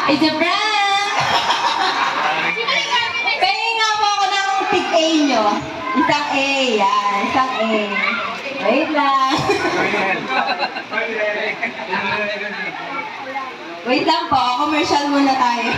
It's a prank! Pahingin nga po ako ng tig-A nyo. Isang A, yan. Isang A. Wait lang. Wait lang po, commercial muna tayo.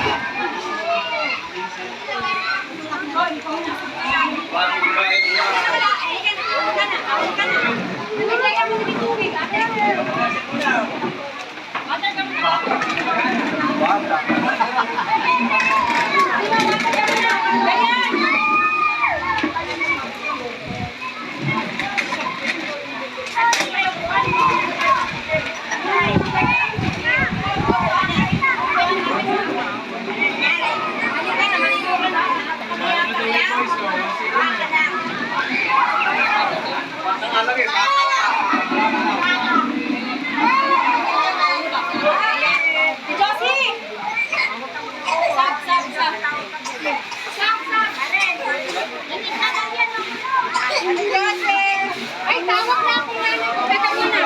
Ay, tawag na ako na. Teka muna.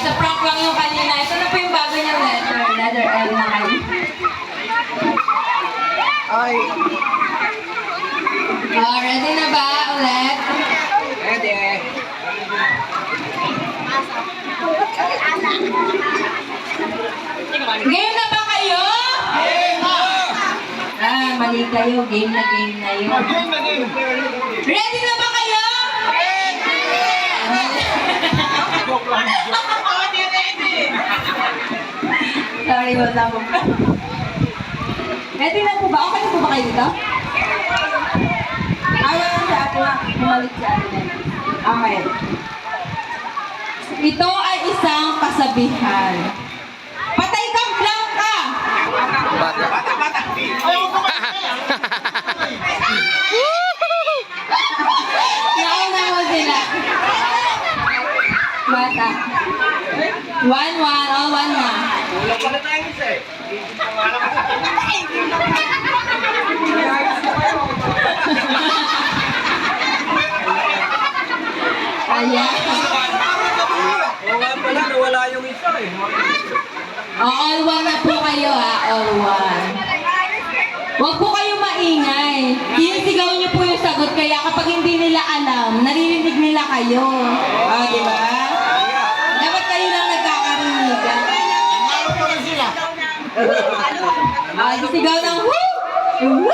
Sa prank lang yung kanina. Ito na po yung bago niyang letter. Letter L na kayo. Ay, Ready na ba ulit? pwede. Game na ba kayo? Mali kayo. Game na yun. Ready na ba kayo? Sorry, wala po. Ready na po ba? Okay na po ba kayo dito? Wala si ate na. Bumalik si ate na. Okay. Ito ay isang kasabihan. Patay kang Blanca! Nauna mo sila. Bata. 1-1. All 1 na. Wala pala tayo isa eh. Ayan. Oo nga pala, nawala yung isa eh. All 1 na po kayo ha. All 1. Huwag po kayo maingay. Sinisigaw niyo po yung sagot. Kaya kapag hindi nila alam, naririnig nila kayo. Di ba? Dapat kayo lang nagkakarinig. Sigaw ng woo! Woo!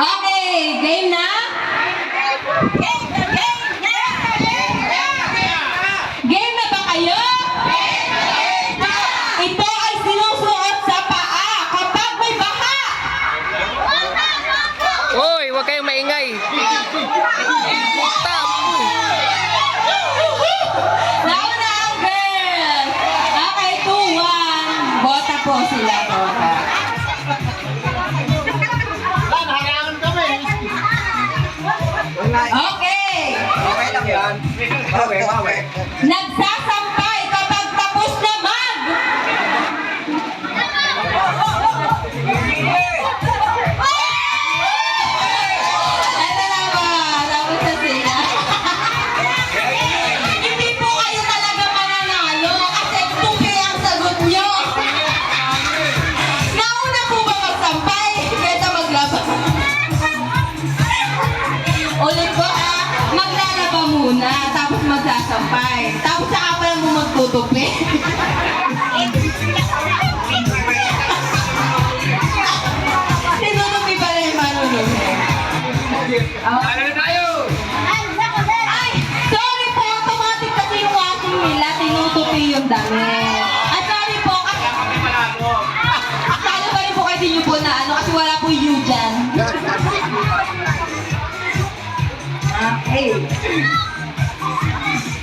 Okay, game na? Game na ba kayo? Ito ay sinusuot sa paa kapag may baha. Hoy, huwag kayong maingay. Stop. Nauna ang girls. Okay, 2-1. Bota po sila, bota. Okay. Okay lang yan. Okay. Nagsasampay kapag tapos na mag. Ano na ba? Tapos na sila. Hindi po kayo talaga mananalo kasi tupi ang sagot nyo. Nauna po ba magsampay? Kaya maglaba. Ulit po maglalaba muna, tapos magsasampay. Tapos saka pala mo magtutupi. Tinutupi pala yung marunong. Ano na tayo? Ay, sorry po, automatic kasi yung washing nila, tinutupi yung damit. At sorry po, kasi talo pa rin po kayo din yung po na ano, kasi wala po you dyan. Okay.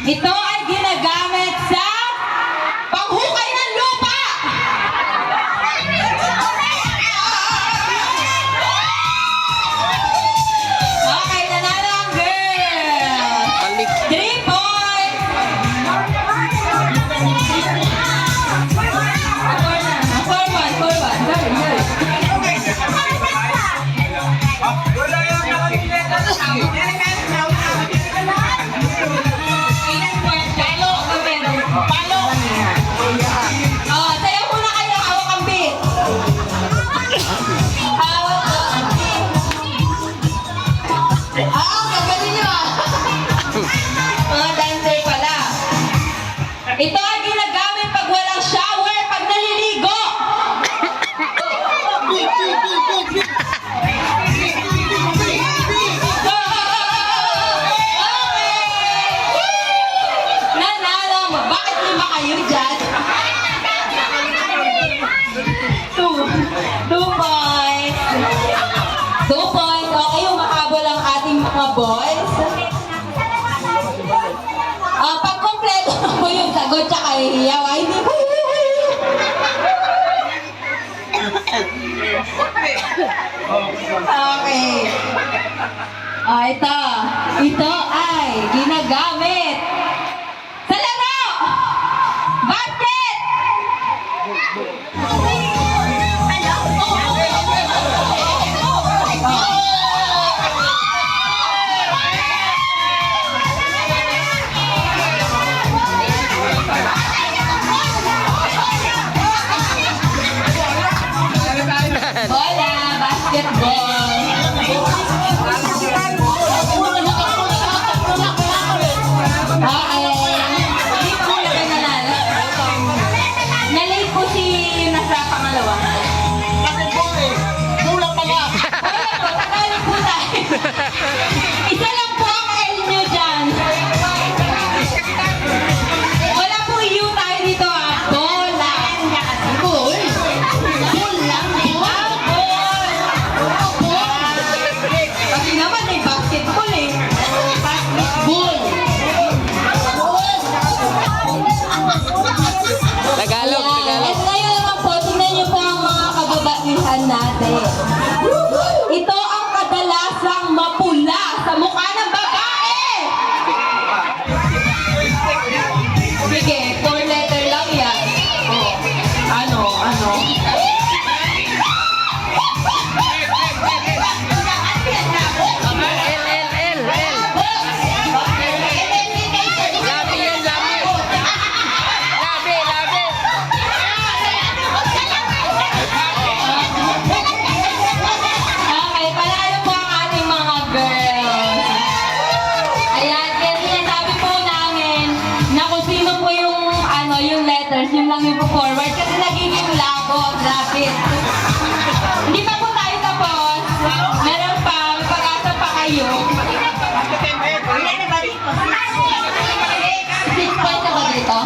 Ito ay ginagamit sa panghukay ng lupa. Okay, nanalo ang girl. Balik. 3 points. 4-1. Sorry. Ito ang ginagamit pag walang shower, pag naliligo. Nanalo mo. Bakit lima kayo dyan? 2 points. 2 points. Okay, humahabol ang ating mga boys. Pag kompleto na po yung sagot tsaka ihiyaw, ay hindi po. Okay. Ito. Ito ay ginagamit sa laro! Basket! Bola, basketball. Okay. Hindi po na kayo nanalo. Na-late po si nasa pangalawa. Wala po, tagalog po tayo. Isa lang po ang L nyo dyan. Wala po U tayo dito ah. Bola. Ball. Ball lang. Ball. Kasi naman may basketball eh. Basketball. Tagalog, Ayan. Tagalog. At ngayon naman po, tingnan niyo po ang mga kababaihan natin. Ito ang kadalasang mapula sa mukha ng babae. Sige, 4 letter lang yan. Oh. Ano? L. Labi yan, labi. Labi. Okay, panalo po ang ating mga girls. Ayan, kaya sinasabi po namin na kung sino po yung letters, yun lang yung forward kasi nagiging labo, rapid. Hindi pa po tayo tapos. Meron pa, may pag-asa pa kayo. 6 points ako dito.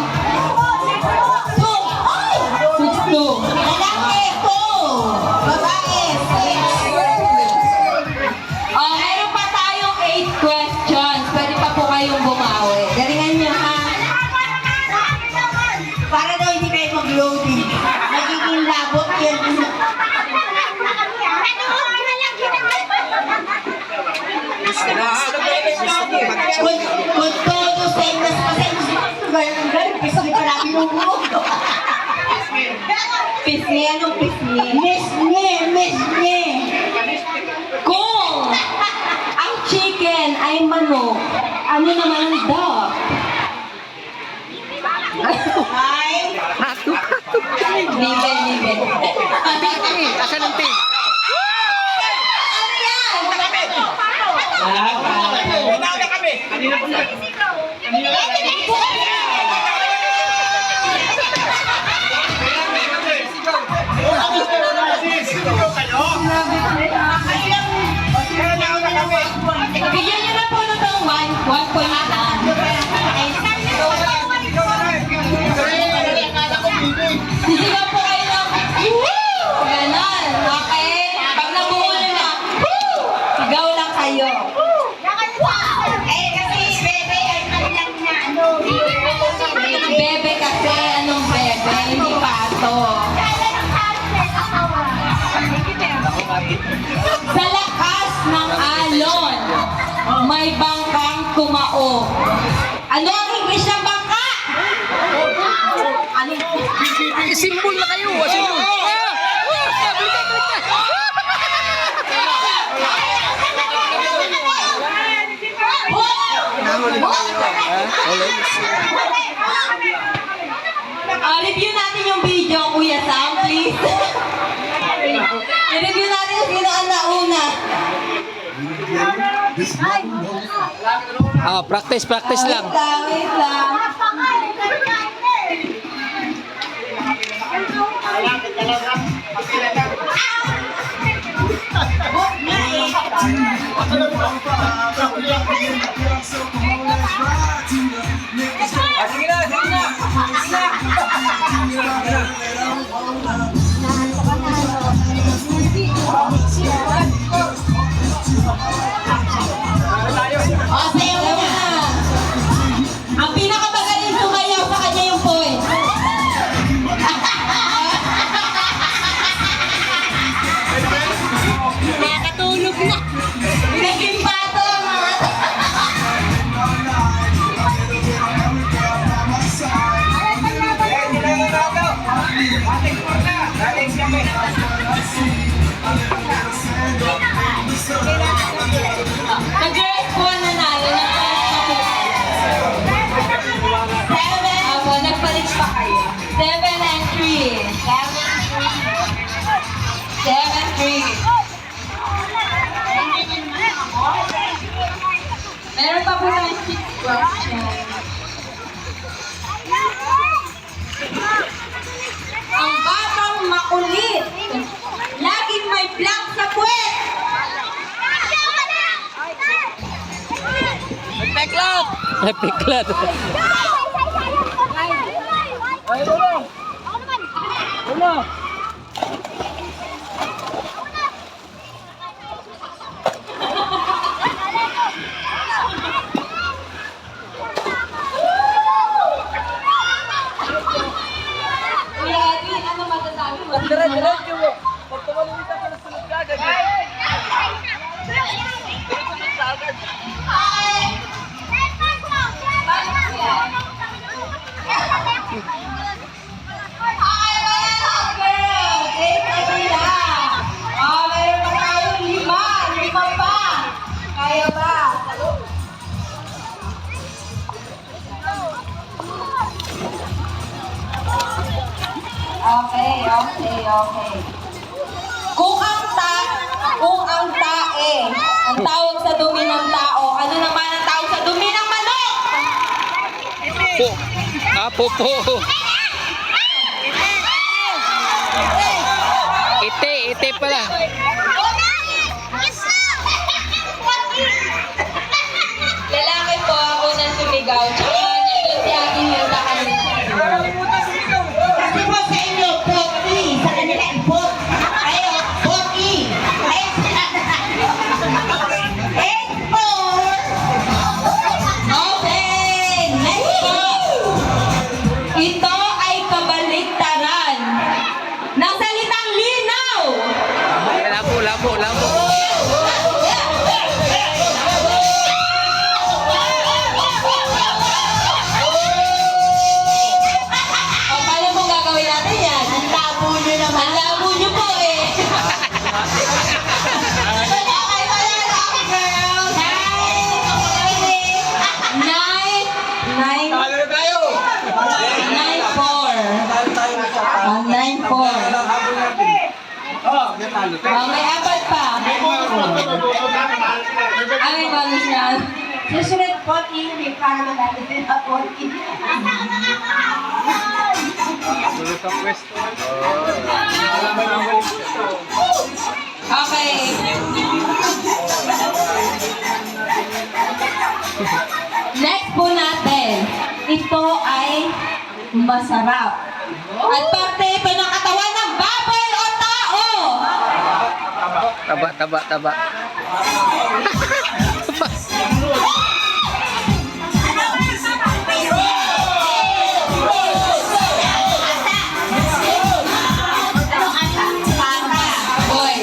2! Ay! 6-2. Lalaki, 2! Babae, 6. Meron pa tayong 8 questions. Pwede pa po kayong bumawi. Galingan nyo, ha? Para daw hindi kayo mag-loading. Nagiging labot yan. Kung todo sa indas pasensya, ganun, pisngi parami ng buhok. Pisngi, anong pisngi? Misngi. Kung ang chicken ay manok, ano naman ang dog? Ay, libe. Asan ang pig? Ano yan? Bigyan niyo na po na itong 1 point lang. Sisigaw po kayo ng woo! Ganon. Okay? Pag nabuhol na, woo! Sigaw lang kayo. Bebe kasi, anong bebe? Hindi pato. Sa lakas ng alon, may bangkang kumao. Ano ang English ng bangka? Simbol na kayo. Simbol. Baliktad. Review natin yung video, Kuya Sam, please. I-review natin kung sino ang nauna. Practice lang. Wait lang. Ah, sige na, sige na. Sige na. O, sayo na. Ang pinakamagaling sumayaw sa kanya yung point. Nakatulog na. Naging pato ang mga Eh, sila yung nagaw. Ating porta. Daling kami. Nag-girls po ang nanalo ng Seven. Ako, nagpalit pa kayo. 7 and 3. 7-3. Meron pa po ng 6 questions. Ang batang makulit. Laging may blank sa puwet. Peklot! Ay, piklat. Ay, ulo. Ulo. Kuya Edwin, ano masasabi mo? Diretso mo. Pag tumalungit ako na sunod ka agad. Kaya ba? Okay. Ang tawag sa dumi ng tao, ano naman ang tawag sa dumi ng manok? Po. Ah, popo. Ite pala. Lalaki po ako nang sumigaw, tsaka nandun si Ate Hilda kanina. Sabi ko sa inyo, Poki. Sa kanila, Ipot. Kayo, Poki. Kayo sila. 8-4. Okay, next po. Ito ay kabaliktaran ng salitang linaw. Labo. O, paano po gagawin natin yan? Ang labo nyo naman. Ang labo nyo po eh. Wala kayo girls. 9. Talo na tayo. 9-4. Talo tayo na siya. 9-4. Habol natin. Oh, natalo tayo. Oh, may apat pa. May bonus yan. Susunod, Poki. May para natin sila, Poki. Tuloy sa pwesto. Okay. Next po natin. Ito ay masarap. At parte ito ng katawan ng baboy o tao. Taba. Boy.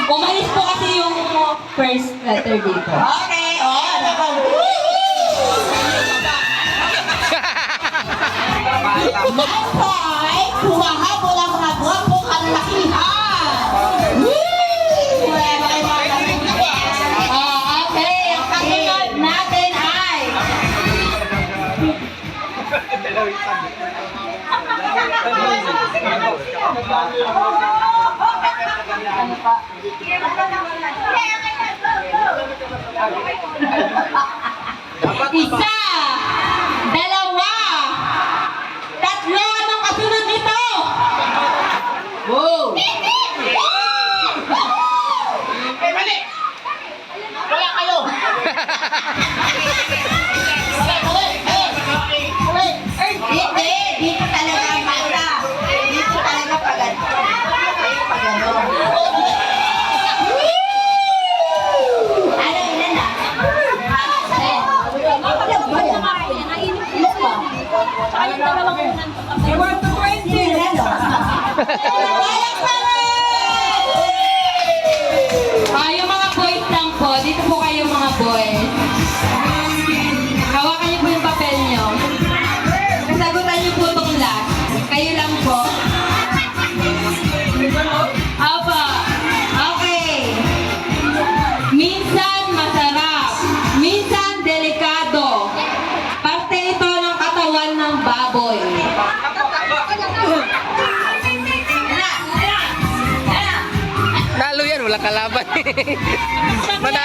Umalis po kasi yung first letter dito. Okay, nako. Mahal humahabol ang mga gwapong kalakihan. Okay, ang kasunod natin ay isa, dalawa, tatlo, anong kasunod nito? wala kalaban. Manalo